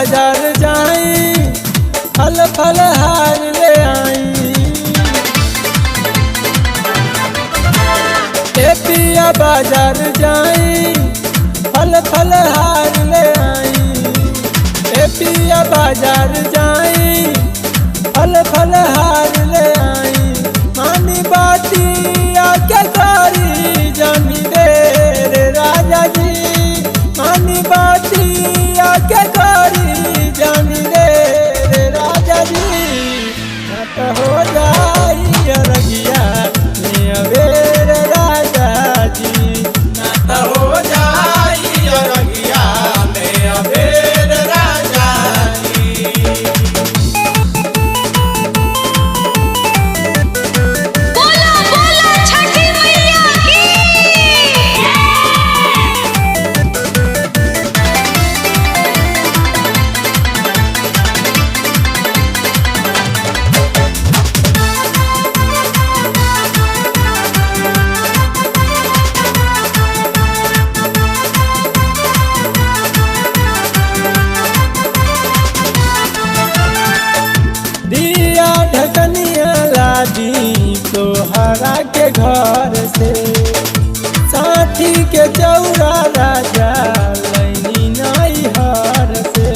बाजार जाई फल फल हार ले आई। ए पिया बाजार जाई फल फल हार ले आई। ए पिया बाजार जाई फल फल हार ले आई। मानी बाती आके करी जानी रे राजा जी। मानी बाती आके करी जानी रे राजा जी। न हो जाई रगिया मेरे राजा जी। न हो जाई रगिया मेरे राजा जी। बोला बोला छठी मैया की। दिया ढकनिया लादी तोहरा के घर से। साथी के चौरा राजा लैनी नाई हर से।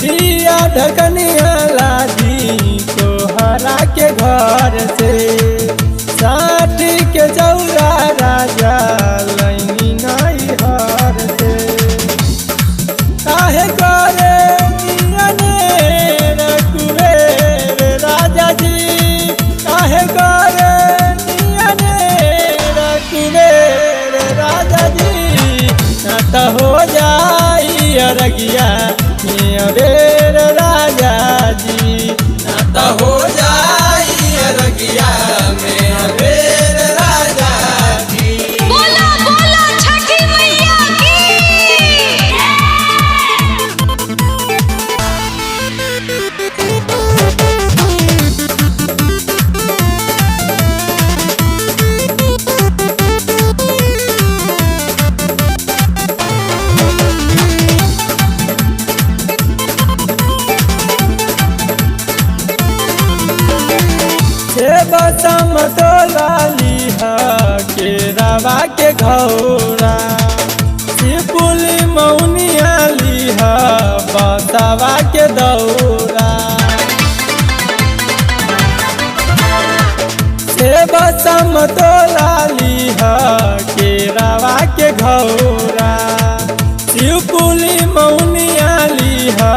दिया ढकनिया लादी तोहरा के घर से। साथी के चौरा राजा लैनी नाई हर से। काहे करे नियने रकुबेर राजा जी। काहे करे नियने रकुबेर राजा जी। न त हो जाई अरगिया मेरे राजा जी। न हो जाई रगिया मेरे राजा जी। बोला बोला छठी मैया की। से बसम तोला लिहा के रवा के घौरा। सिपुली मौनिया लिहा बसवा के दौरा। से बसम तोला लिहा के रवा के घौरा। सिपुली मौनिया लिहा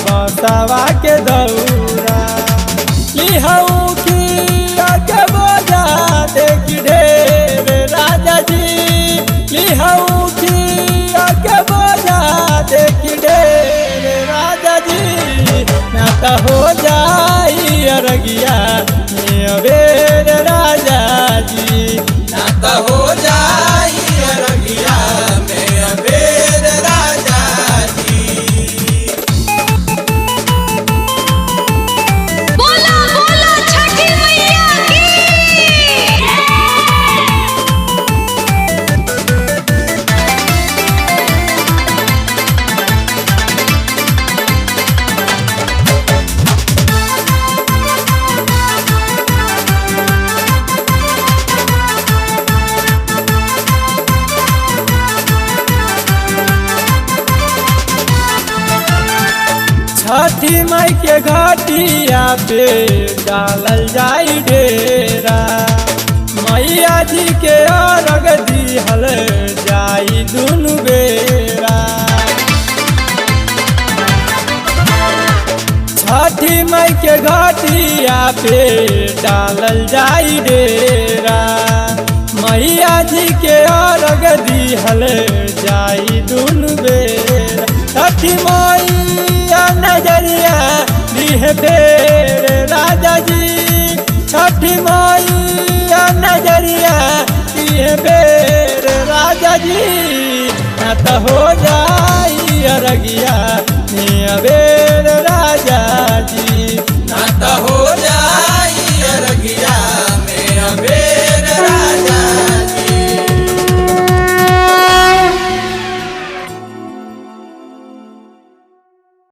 बसवा के दौरा। लिहाऊ के बोझा देख ढेर राजा जी। लिहाऊ के बोझा देख ढेर राजा जी। न त हो जाई अरगिया मेरे राजा जी। न हो जाई रगिया मेरे राजा जी। बोला बोला छठी मैया की। छठी माई के घाटिया पे डालल जाई डेरा। मैया जी के अर्घ दिहल जाई दुनु बेरा। छठी माई के घाटिया पे डालल जाई डेरा। मैया जी के अर्घ दिहल जाई दुनु बेरा। छठी मैया नजरिया दिहे फेर राजा जी। छठी मैया नजरिया दिहे फेर राजा जी। न त हो जाई अरगिया मेरे